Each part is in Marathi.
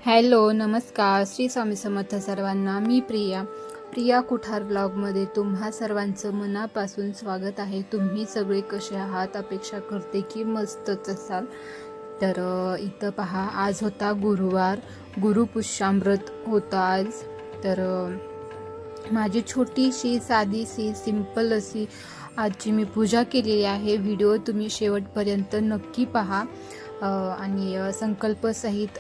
हॅलो, नमस्कार. श्री स्वामी समर्थ सर्वांना. मी प्रिया कुठार ब्लॉगमध्ये तुम्हा सर्वांचं मनापासून स्वागत आहे. तुम्ही सगळे कसे आहात? अपेक्षा करते की मस्तच असाल. तर इथं पहा, आज होता गुरुवार, गुरुपुष्यामृत होता आज. तर माझी छोटीशी साधीशी सिंपल अशी आजची मी पूजा केलेली आहे. व्हिडिओ तुम्ही शेवटपर्यंत नक्की पहा. आणि संकल्पसहित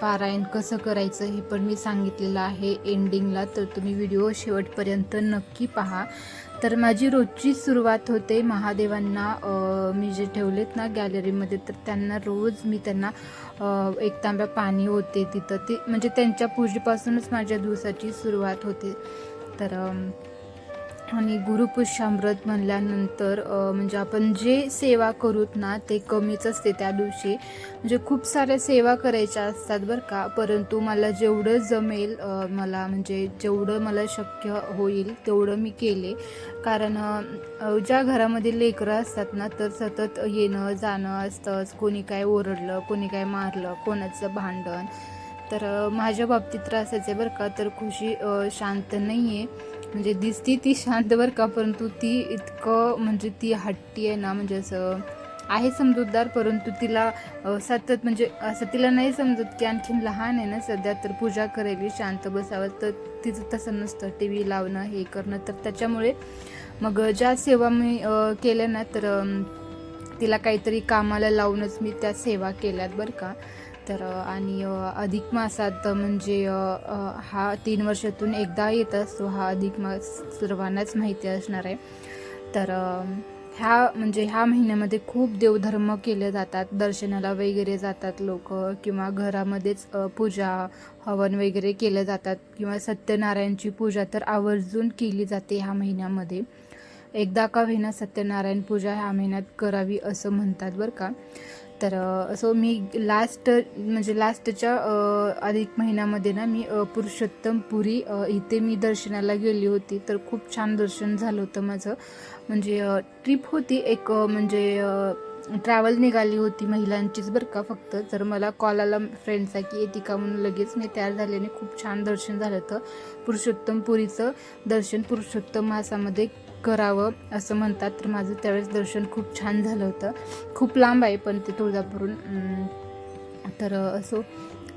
पारायण कसं करायचं हे पण मी सांगितलेलं आहे एंडिंगला, तर तुम्ही व्हिडिओ शेवटपर्यंत नक्की पहा. तर माझी रोजची सुरुवात होते महादेवांना मी जे ठेवलेत ना गॅलरीमध्ये, तर त्यांना रोज मी त्यांना एक तांब्या पाणी होते तिथं. ते म्हणजे त्यांच्या पूजेपासूनच माझ्या दिवसाची सुरुवात होते. तर आणि गुरुपुष्यामृत म्हणल्यानंतर म्हणजे आपण जे सेवा करूत ना ते कमीच असते त्या दिवशी. म्हणजे खूप साऱ्या सेवा करायच्या असतात बरं का, परंतु मला जेवढं जमेल, मला म्हणजे जेवढं मला शक्य होईल तेवढं मी केले. कारण ज्या घरामध्ये लेकरं असतात ना, तर सतत येणं जाणं असतंच. कोणी काय ओरडलं, कोणी काय मारलं, कोणाचं भांडण. तर माझ्या बाबतीत त्रास आहे बरं का. तर खुशी शांत नाही आहे, म्हणजे दिसती ती शांत बरं का, परंतु ती इतकं म्हणजे ती हट्टी आहे ना, म्हणजे असं आहे समजूतदार, परंतु तिला सतत म्हणजे असं तिला नाही समजत की आणखीन लहान आहे ना सध्या, तर पूजा करायली शांत बसावं. तर तिचं तसं नसतं, टी व्ही लावणं हे करणं. तर त्याच्यामुळे मग ज्या सेवा मी केल्या ना, तर तिला काहीतरी कामाला लावूनच मी त्या सेवा केल्यात बरं का. तर आणि अधिक मासात म्हणजे हा 3 वर्षातून एकदा येत असतो हा अधिक मास, सर्वांनाच माहिती असणार आहे. तर ह्या महिन्यामध्ये खूप देवधर्म केले जातात, दर्शनाला वगैरे जातात लोक, किंवा घरामध्येच पूजा हवन वगैरे केले जातात, किंवा सत्यनारायणची पूजा तर आवर्जून केली जाते ह्या महिन्यामध्ये. एकदा का होईना सत्यनारायण पूजा ह्या महिन्यात करावी असं म्हणतात बरं का. तर असं मी लास्टच्या अधिक महिन्यामध्ये ना मी पुरुषोत्तमपुरी इथे मी दर्शनाला गेली होती. तर खूप छान दर्शन झालं होतं माझं. म्हणजे ट्रिप होती एक, म्हणजे ट्रॅव्हल निघाली होती महिलांचीच बरं का फक्त. तर मला कॉल आला फ्रेंडचा की येते का म्हणून, लगेच मी तयार झाल्याने खूप छान दर्शन झालं होतं. पुरुषोत्तमपुरीचं दर्शन पुरुषोत्तम मासामध्ये करावं असं म्हणतात. तर माझं त्यावेळेस दर्शन खूप छान झालं होतं. खूप लांब आहे पण ते तुळजापूरहून. तर असो,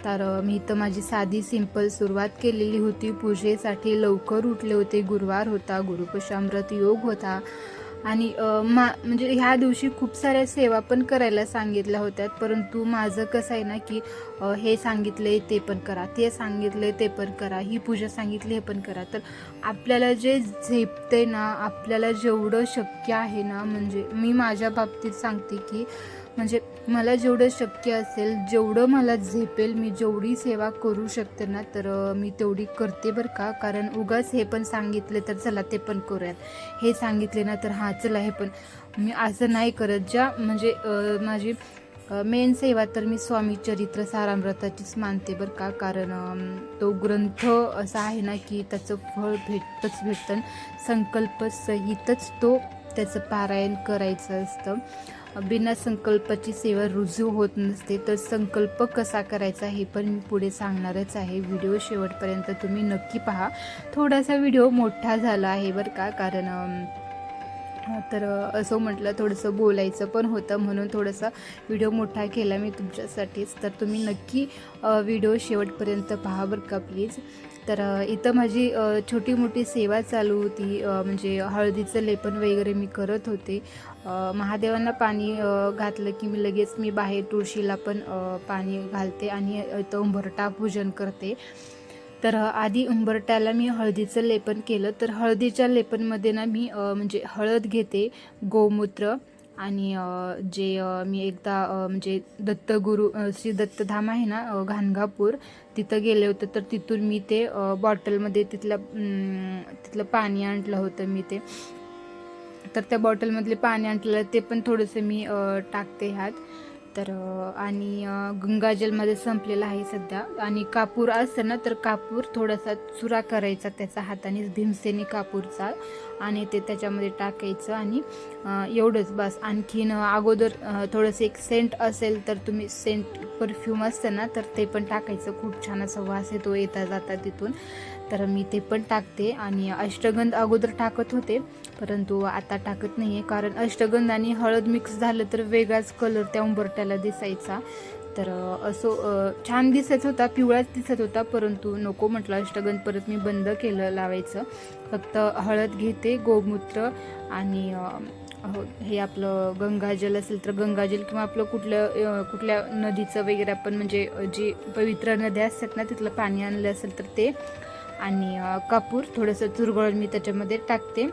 तर मी इथं माझी साधी सिंपल सुरुवात केलेली होती पूजेसाठी. लवकर उठले होते, गुरुवार होता, गुरुपुष्यामृत योग होता. आणि म्हणजे ह्या दिवशी खूप साऱ्या सेवा पण करायला सांगितल्या होत्या, परंतु माझं कसं आहे ना की हे सांगितले ते पण करा, ते सांगितले ते पण करा, ही पूजा सांगितली हे पण करा. तर आपल्याला जे झेपते ना, आपल्याला जेवढं शक्य आहे ना, म्हणजे मी माझ्या बाबतीत सांगते की म्हणजे मला जेवढं शक्य असेल, जेवढं मला झेपेल, मी जेवढी सेवा करू शकते ना, तर मी तेवढी करते बरं का. कारण उगाच हे पण सांगितले तर चला ते पण करूयात, हे सांगितले ना तर हां चला हे पण, मी असं नाही करत. ज्या म्हणजे माझी मेन सेवा तर मी स्वामी चरित्र सारामृताचीच मानते बरं का. कारण तो ग्रंथ असा आहे ना की त्याचं फळ भेटतं, संकल्पसहितच त्याचं पारायण करायचं असतं. बिना संकल्पाची सेवा रुजू होत नसते. तर संकल्प कसा करायचा हे पण मी पुढे सांगणारच आहे. व्हिडिओ शेवटपर्यंत तुम्ही नक्की पहा. थोडासा व्हिडिओ मोठा झाला आहे बरं का, कारण तर असं म्हटलं थोडंसं बोलायचं पण होतं, म्हणून थोडासा व्हिडिओ मोठा केला मी तुमच्यासाठीच. तर तुम्ही नक्की व्हिडिओ शेवटपर्यंत पहा बरं का प्लीज. तर इथं माझी छोटी मोठी सेवा चालू होती. म्हणजे हळदीचं लेपन वगैरे मी करत होते. महादेवांना पाणी घातलं की लगेच मी बाहेर तुळशीला पण पाणी घालते आणि इथं उंबरठा पूजन करते. तर आधी उंबरट्याला मी हळदीचं लेपन केलं. तर हळदीच्या लेपनमध्ये ना मी म्हणजे हळद घेते, गोमूत्र, आणि जे मी एकदा म्हणजे दत्तगुरू श्री दत्तधाम आहे ना घाणगापूर, तिथं गेले होते. तर तिथून मी ते बॉटलमध्ये तिथलं पाणी आणलं होतं मी ते. तर त्या बॉटलमधले पाणी आणलेलं ते पण थोडंसं मी टाकते ह्यात. तर आणि गंगाजलमध्ये संपलेला आहे सध्या. आणि कापूर असतं ना, तर कापूर थोडासा चुरा करायचा त्याचा हाताने, भीमसेनी कापूरचा, आणि ते त्याच्यामध्ये टाकायचं आणि एवढंच बस. आणखीन अगोदर थोडंसं एक सेंट असेल तर तुम्ही सेंट परफ्यूम असतं ना तर ते पण टाकायचं, खूप छान असा वास येतो येता जाता तिथून, तर मी ते पण टाकते. आणि अष्टगंध अगोदर टाकत होते परंतु आता टाकत नाही आहे, कारण अष्टगंध आणि हळद मिक्स झालं तर वेगळाच कलर त्या उंबरठ्याला दिसायचा. तर असं छान दिसत होता, पिवळाच दिसत होता, परंतु नको म्हटलं अष्टगंध, परत मी बंद केलं लावायचं. फक्त हळद घेते, गोमूत्र आणि हे आपलं गंगाजल असेल तर गंगाजल, किंवा आपलं कुठल्या नदीचं वगैरे आपण म्हणजे जी पवित्र नद्या असतात ना तिथलं पाणी आणलं असेल तर ते, आणि कापूर थोडंसं चुरगळ मी त्याच्यामध्ये टाकते.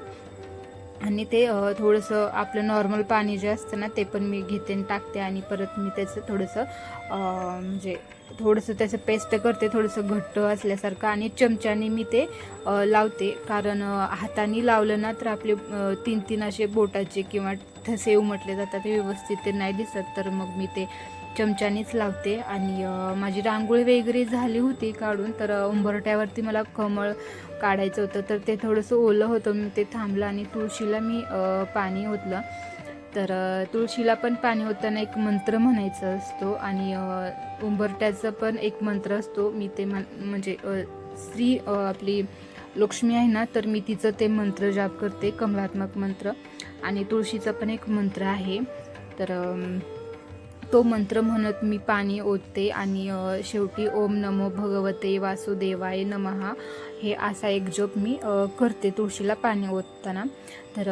आणि ते थोडंसं आपलं नॉर्मल पाणी जे असतं ना ते पण मी घेते आणि टाकते. आणि परत मी त्याचं थोडंसं म्हणजे थोडंसं त्याचं पेस्ट करते, थोडंसं घट्ट असल्यासारखं, आणि चमच्याने मी ते लावते. कारण हाताने लावलं ना तर आपले 3-3 असे बोटाचे किंवा ठसे उमटले जातात, ते व्यवस्थित ते नाही दिसत, तर मग मी ते चमच्यानेच लावते. आणि माझी रांगोळी वगैरे झाली होती काढून, तर उंबरठ्यावरती मला कमळ काढायचं होतं, तर ते थोडंसं ओलं होतं, मी ते थांबलं. आणि तुळशीला मी पाणी ओतलं. तर तुळशीला पण पाणी ओतताना एक मंत्र म्हणायचा असतो, आणि उंबरठ्याचा पण एक मंत्र असतो. मी ते म्हणजे स्त्री आपली लक्ष्मी आहे ना, तर मी तिचं ते मंत्र जाप करते, कमलात्मक मंत्र. आणि तुळशीचा पण एक मंत्र आहे, तर तो मंत्र म्हणत मी पाणी ओतते. आणि शेवटी ओम नमो भगवते वासुदेवाय नमः हे असा एक जप मी करते तुळशीला पाणी ओतताना. तर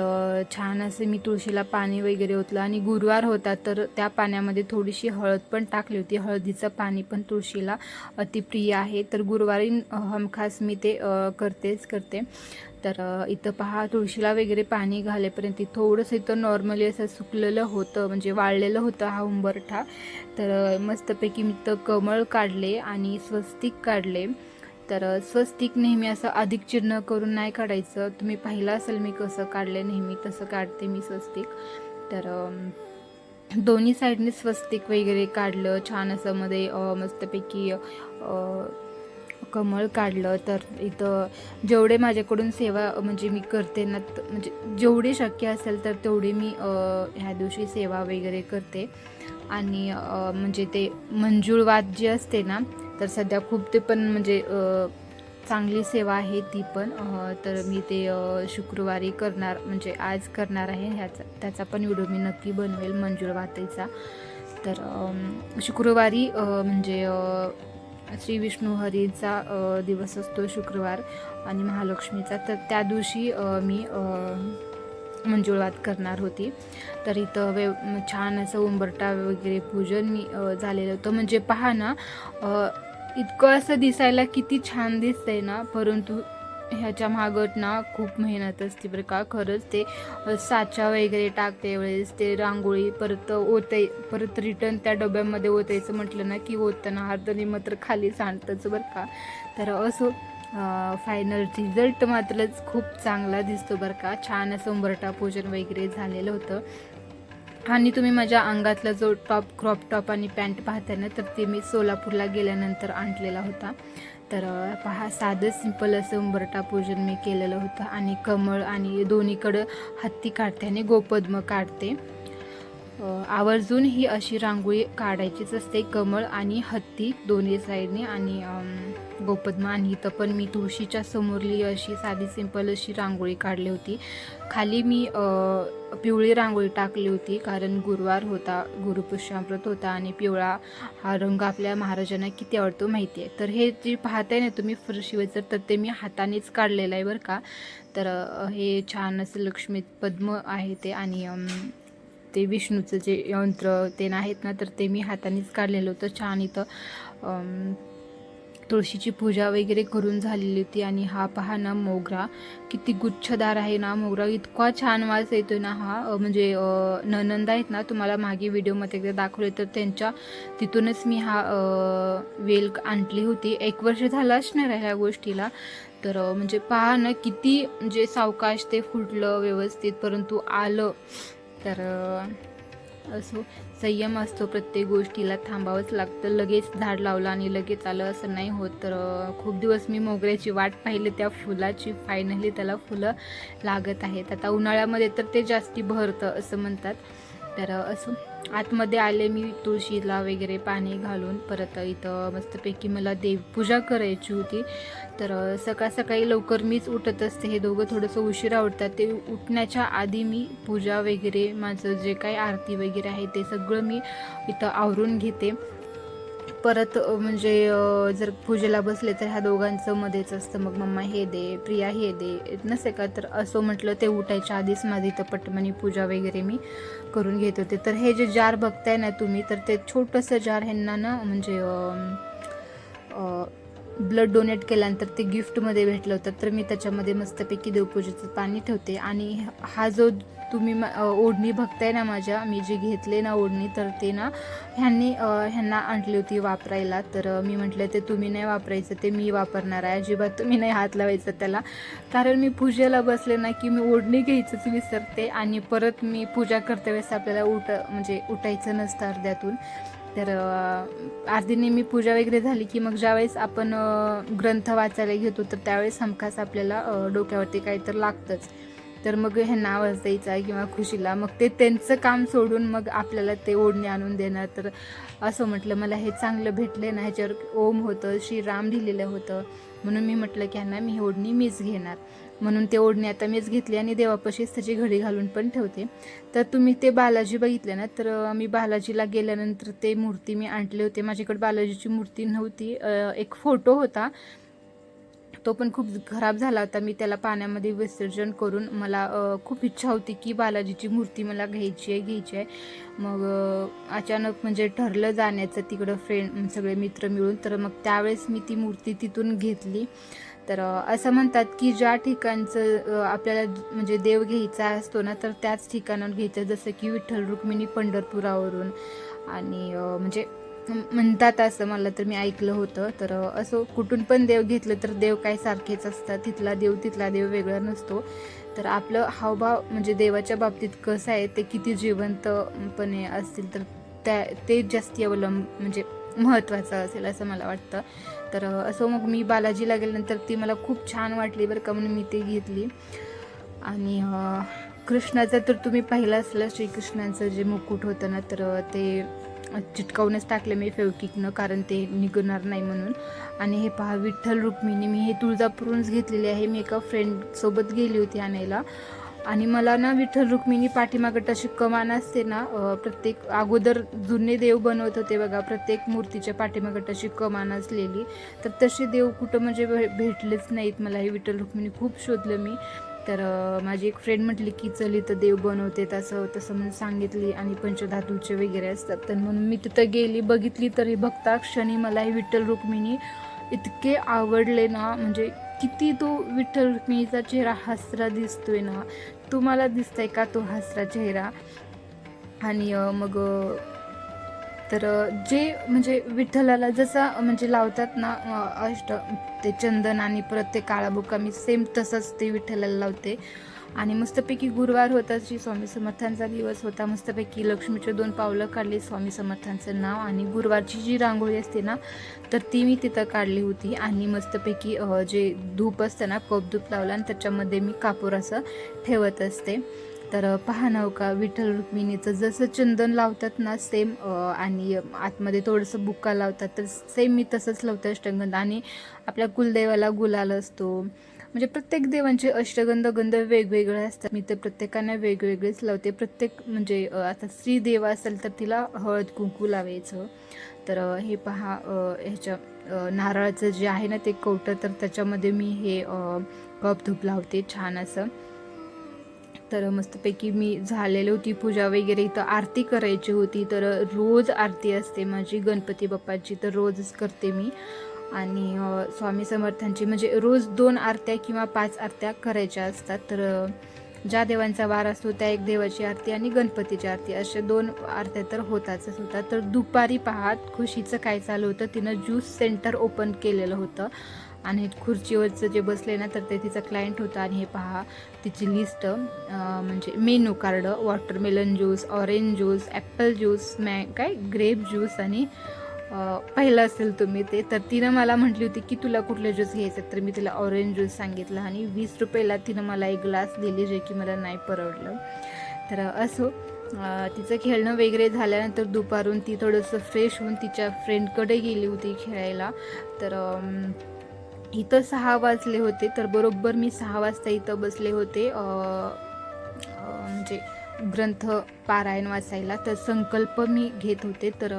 छान असं मी तुळशीला पाणी वगैरे ओतलं. आणि गुरुवार होता तर त्या पाण्यामध्ये थोडीशी हळद पण टाकली होती. हळदीचं पाणी पण तुळशीला अतिप्रिय आहे, तर गुरुवारी हमखास मी ते करते. तर इथं पहा, तुळशीला वगैरे पाणी घालेपर्यंत थोडंसं इथं नॉर्मली असं सुकलेलं होतं, म्हणजे वाळलेलं होतं हा उंबरठा. तर मस्तपैकी मी तर कमळ काढले आणि स्वस्तिक काढले. तर स्वस्तिक नेहमी असं अधिक चिन्ह करून नाही काढायचं, तुम्ही पाहिलं असेल मी कसं काढले, नेहमी तसं काढते मी स्वस्तिक. तर दोन्ही साईडने स्वस्तिक वगैरे काढलं छान असं, मध्ये मस्तपैकी कमळ काढलं. तर इथं जेवढे माझ्याकडून सेवा म्हणजे मी करते ना, म्हणजे जेवढे शक्य असेल तर तेवढी मी ह्या दिवशी सेवा वगैरे करते. आणि म्हणजे ते मंजुळवात जे असते ना, तर सध्या खूप ते पण म्हणजे चांगली सेवा आहे ती पण. तर मी ते शुक्रवारी करणार, म्हणजे आज करणार आहे, त्याचा पण व्हिडिओ मी नक्की बनवेल मंजुळवातीचा. तर शुक्रवारी म्हणजे श्री विष्णू हरीचा दिवस असतो शुक्रवार आणि महालक्ष्मीचा, तर त्या दिवशी मी मंजुळवात करणार होती. तर इथं छान असं उंबरठा वगैरे पूजन मी झालेलं होतं. म्हणजे पहा ना, इतकं असं दिसायला किती छान दिसतंय ना, परंतु ह्याच्या मागत ना खूप मेहनत असते बरं का. खरंच ते साचा वगैरे टाकते वेळेस ते रांगोळी परत रिटर्न त्या डब्यामध्ये ओतायचं म्हटलं ना की ओतताना हाताने मात्र खाली सांडतंच बरं का. तर असं फायनल रिझल्ट मात्रच खूप चांगला दिसतो बरं का. छान असं उंबरठा पूजन वगैरे झालेलं होतं. आणि तुम्ही माझ्या अंगातला जो क्रॉप टॉप आणि पॅन्ट पाहताय ना, तर ते मी सोलापूरला गेल्यानंतर आणलेला होता. तर पहा, साधं सिंपल असं उंबरठा पूजन मी केलेलं होतं. आणि कमळ आणि दोन्हीकडं हत्ती काढते आणि गोपद्म काढते. आवर्जून ही अशी रांगोळी काढायचीच असते, कमळ आणि हत्ती दोन्ही साईडने आणि गोपद्म. आणि इथं पण मी तुळशीच्या समोरली अशी साधी सिंपल अशी रांगोळी काढली होती. खाली मी पिवळी रांगोळी टाकली होती, कारण गुरुवार होता, गुरुपुष्यामृत होता आणि पिवळा हा रंग आपल्या महाराजांना किती आवडतो माहिती आहे. तर हे जे पाहताय ना तुम्ही फरशीवर, तर ते मी हातानेच काढलेलं आहे बरं का. तर हे छान असं लक्ष्मी पद्म आहे ते, आणि ते विष्णूचं जे यंत्र ते आहेत ना, तर ते मी हातानेच काढलेलं होतं. छान इथं तुळशीची पूजा वगैरे करून झालेली होती. आणि हा पहा ना, मोगरा किती गुच्छदार आहे ना मोगरा, इतका छान वास येतो ना हा. म्हणजे ननंद आहेत ना, तुम्हाला मागे व्हिडिओमध्ये एकदा दाखवले, तर त्यांच्या तिथूनच मी हा वेल आणली होती. 1 वर्ष झालं असणार आहे ह्या गोष्टीला. तर म्हणजे पहा ना किती म्हणजे सावकाश ते फुटलं व्यवस्थित, परंतु आलं. तर असो, संयम असतो, प्रत्येक गोष्टीला थांबावंच लागतं. लगेच झाड लावलं आणि लगेच आलं असं नाही होत. तर खूप दिवस मी मोगऱ्याची वाट पाहिली त्या फुलाची. फायनली त्याला फुलं लागत आहेत. आता उन्हाळ्यामध्ये तर ते जास्ती भरतं असं म्हणतात. तर असं आतमध्ये आले मी तुळशीला वगैरे पाणी घालून. परत इथं मस्तपैकी मला देवपूजा करायची होती. तर सकाळ सकाळी लवकर मीच उठत असते. हे दोघं थोडंसं उशिरा उठतात. ते उठण्याच्या आधी मी पूजा वगैरे माझं जे काही आरती वगैरे आहे ते सगळं मी इथं आवरून घेते. परत म्हणजे जर पूजेला बसले तर ह्या दोघांचं मध्येच असतं. मग मम्मा हे दे, प्रिया हे दे, नसे का. तर असं म्हटलं ते उठायच्या आधीच माझी इथं पटमनी पूजा वगैरे मी करून घेत होते. तर हे जे जार बघताय ना तुम्ही, तर ते छोटंसं जार ह्यांना ना म्हणजे ब्लड डोनेट केल्यानंतर ते गिफ्टमध्ये भेटलं होतं. तर मी त्याच्यामध्ये मस्तपैकी देवपूजेचं पाणी ठेवते. आणि हा जो तुम्ही ओढणी बघताय ना माझ्या, मी जी घेतले ना ओढणी, तर ते ना ह्यांना आणली होती वापरायला. तर मी म्हटलं ते तुम्ही नाही वापरायचं, ते मी वापरणार आहे. अजिबात तुम्ही नाही हात लावायचं त्याला. कारण मी पूजेला बसले ना की मी ओढणी घ्यायचंच विसरते. आणि परत मी पूजा करते वेळेस आपल्याला उठायचं नसतं अर्ध्यातून. तर अर्धीने मी पूजा वगैरे झाली की मग ज्यावेळेस आपण ग्रंथ वाचायला घेतो तर त्यावेळेस हमखास आपल्याला डोक्यावरती काही तर लागतंच. तर मग ह्यांना आवाज द्यायचा किंवा खुशीला, मग ते त्यांचं काम सोडून मग आपल्याला ते ओढणी आणून देणार. तर असं म्हटलं मला हे चांगलं भेटलं ना, ह्याच्यावर ओम होतं, श्रीराम लिहिलेलं होतं. म्हणून मी म्हटलं की ह्यांना मी ओढणी मीच घेणार. म्हणून ते ओढणी आता मीच घेतली आणि देवापाशीच त्याची घडी घालून पण ठेवते. तर तुम्ही ते बालाजी बघितले ना, तर मी बालाजीला गेल्यानंतर ते मूर्ती मी आणले होते. माझ्याकडे बालाजीची मूर्ती नव्हती. एक फोटो होता, तो पण खूप खराब झाला होता. मी त्याला पाण्यामध्ये विसर्जन करून मला खूप इच्छा होती की बालाजीची मूर्ती मला घ्यायची आहे. मग अचानक म्हणजे ठरलं जाण्याचं तिकडं, फ्रेंड सगळे मित्र मिळून. तर मग त्यावेळेस मी ती मूर्ती तिथून घेतली. तर असं म्हणतात की ज्या ठिकाणचं आपल्याला म्हणजे देव घ्यायचा असतो ना, तर त्याच ठिकाणावर घ्यायचं. जसं की विठ्ठल रुक्मिणी पंढरपुरावरून, आणि म्हणजे म्हणतात असं, मला तर मी ऐकलं होतं. तर असं कुठून पण देव घेतलं तर देव काय सारखेच असतात. तिथला देव वेगळा नसतो. तर आपलं हावभाव म्हणजे देवाच्या बाबतीत कसं आहे, ते किती जिवंतपणे असतील तर ते जास्ती म्हणजे महत्त्वाचं असेल असं मला वाटतं. तर असं मग मी बालाजीला गेल्यानंतर ती मला खूप छान वाटली बरं का, म्हणून मी ती घेतली. आणि कृष्णाचं तर तुम्ही पाहिलं असलं, श्रीकृष्णाचं जे मुकुट होतं ना, तर ते चिटकावूनच टाकले मी फेविक्विकनं, कारण ते निघणार नाही म्हणून. आणि हे पहा विठ्ठल रुक्मिणी, मी हे तुळजापूरहूनच घेतलेले आहे. मी एका फ्रेंडसोबत गेली होती आणायला. आणि मला ना विठ्ठल रुक्मिणी पाठीमागट अशी कमान असते ना, प्रत्येक अगोदर जुने देव बनवत होते बघा, प्रत्येक मूर्तीच्या पाठीमागट अशी कमान असलेली. तर तसे देव कुठं म्हणजे भेटलेच नाहीत मला. हे विठ्ठल रुक्मिणी खूप शोधलं मी. तर माझी एक फ्रेंड म्हटली की चल इथं देव बनवते असं तसं म्हणून सांगितली. आणि पंचधातूचे वगैरे असतात. तर म्हणून मी तिथं गेली, बघितली. तर हे बघता क्षणी मला हे विठ्ठल रुक्मिणी इतके आवडले ना, म्हणजे किती तो विठ्ठल रुक्मिणीचा चेहरा हसरा दिसतोय ना, तुम्हाला दिसतंय का तो हसरा चेहरा. आणि मग तर जे म्हणजे विठ्ठलाला जसा म्हणजे लावतात ना ते चंदन आणि परत ते काळा बुक्का, मी सेम तसंच ते विठ्ठलाला लावते. आणि मस्तपैकी गुरुवार होता, श्री स्वामी समर्थांचा दिवस होता. मस्तपैकी लक्ष्मीचे 2 पावलं काढली, स्वामी समर्थांचं नाव. आणि गुरुवारची जी रांगोळी असते ना, तर ती मी तिथं काढली होती. आणि मस्तपैकी जे धूप असतं ना, कपधूप लावला आणि त्याच्यामध्ये मी कापूर असं ठेवत असते. तर पहा ना का, विठ्ठल रुक्मिणीचं जसं चंदन लावतात ना सेम, आणि आतमध्ये थोडंसं बुक्का लावतात, तर सेम मी तसंच लावते अष्टगंध. आणि आपल्या कुलदेवाला गुलाल असतो. म्हणजे प्रत्येक देवांचे गंध वेगवेगळे असतात. मी तर प्रत्येकाने वेगवेगळेच लावते. प्रत्येक म्हणजे आता स्त्री देव असेल तर तिला हळद कुंकू लावायचं. तर हे पहा, ह्याच्या नारळाचं जे आहे ना ते कवटं, तर त्याच्यामध्ये मी हे कप धूप लावते छान असं. तर मस्तपैकी मी झालेली होती पूजा वगैरे. इथं आरती करायची होती. तर रोज आरती असते माझी गणपती बाप्पाची, तर रोजच करते मी. आणि स्वामी समर्थांची म्हणजे रोज 2 आरत्या किंवा 5 आरत्या करायच्या असतात. तर ज्या देवांचा वार असतो त्या एक देवाची आरती आणि गणपतीची आरती, अशा 2 आरत्या तर होताच होतात. तर दुपारी पहा खुशीचं काय चालू होतं, तिनं ज्यूस सेंटर ओपन केलेलं होतं. आणि खुर्चीवरचं जे बसले ना तर ते तिचा क्लायंट होता. आणि हे पहा तिची लिस्ट, म्हणजे menu card, watermelon juice, orange juice, apple juice, grape juice आणि पाहिलं असेल तुम्ही ते. तर तिनं मला म्हटली होती की तुला कुठले ज्यूस घ्यायचं, तर मी तिला ऑरेंज ज्यूस सांगितलं आणि 20 रुपयाला तिनं मला एक ग्लास दिली, जे की मला नाही परवडलं. तर असो, तिचं खेळणं वगैरे झाल्यानंतर दुपारून ती थोडंसं फ्रेश होऊन तिच्या फ्रेंडकडे गेली होती खेळायला. तर इथं 6 वाजले होते, तर बरोबर मी 6 वाजता इथं बसले होते म्हणजे ग्रंथ पारायण वाचायला. तर संकल्प मी घेत होते. तर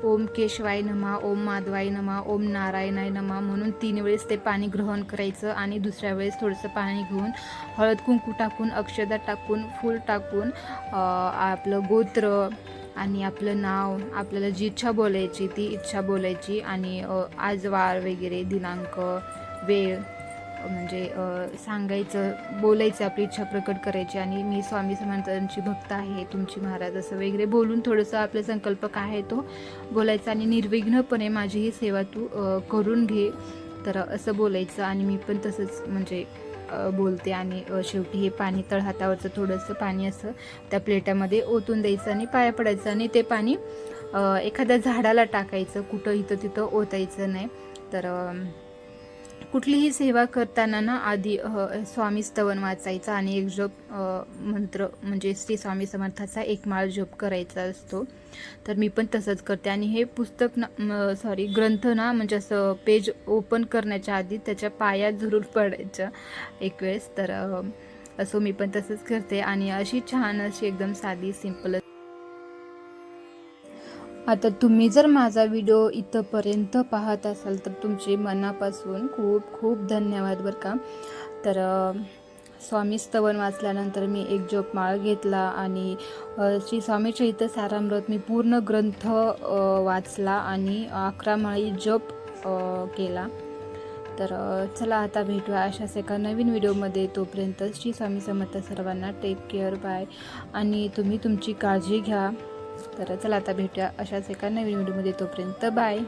ओम केशवाय नमा, ओम माधवाय नमा, ओम नारायणाय नमा म्हणून 3 वेळेस ते पाणी ग्रहण करायचं आणि दुसऱ्या वेळेस थोडंसं पाणी घेऊन हळद कुंकू टाकून, अक्षदा टाकून, फूल टाकून आपलं गोत्र आणि आपलं नाव, आपल्याला जी इच्छा बोलायची ती इच्छा बोलायची आणि आज वार वगैरे, दिनांक, वेळ म्हणजे सांगायचं, बोलायचं, आपली इच्छा प्रकट करायची. आणि मी स्वामी समर्थांची भक्त आहे तुमची महाराज, असं वगैरे बोलून थोडंसं आपला संकल्प काय आहे तो बोलायचा आणि निर्विघ्नपणे माझी ही सेवा तू करून घे, तर असं बोलायचं. आणि मी पण तसंच म्हणजे बोलते. आणि शेवटी हे पाणी तळहातावरचं थोडंसं पाणी असं त्या प्लेटामध्ये ओतून द्यायचं आणि पाया पडायचं आणि ते पाणी एखाद्या झाडाला टाकायचं, कुठं इथं तिथं ओतायचं नाही. तर कुठलीही सेवा करताना ना आधी स्वामी स्तवन वाचायचा आणि एक जप मंत्र म्हणजे श्री स्वामी समर्थाचा एक माळ जप करायचा असतो. तर मी पण तसंच करते. आणि हे पुस्तक ना ग्रंथ ना म्हणजे असं पेज ओपन करण्याच्या आधी त्याच्या पायात जरूर पडायचं एक वेळेस. तर असं मी पण तसंच करते. आणि अशी छान अशी एकदम साधी सिंपल. आता तुम्ही जर माझा व्हिडिओ इथंपर्यंत पाहत असाल तर तुमचे मनापासून खूप खूप धन्यवाद बरं का. तर स्वामी स्तवन वाचल्यानंतर मी एक जपमाळ घेतला आणि श्री स्वामी चरित्र सारामृत मी पूर्ण ग्रंथ वाचला आणि 11 माळी जप केला. तर चला आता भेटूया अशाच एका नवीन व्हिडिओमध्ये. तोपर्यंत श्री स्वामी समर्थ सर्वांना. Take care, bye. आणि तुम्ही तुमची काळजी घ्या. तर चला आता भेटूया अशाच एका नवीन व्हिडिओमध्ये. तोपर्यंत बाय.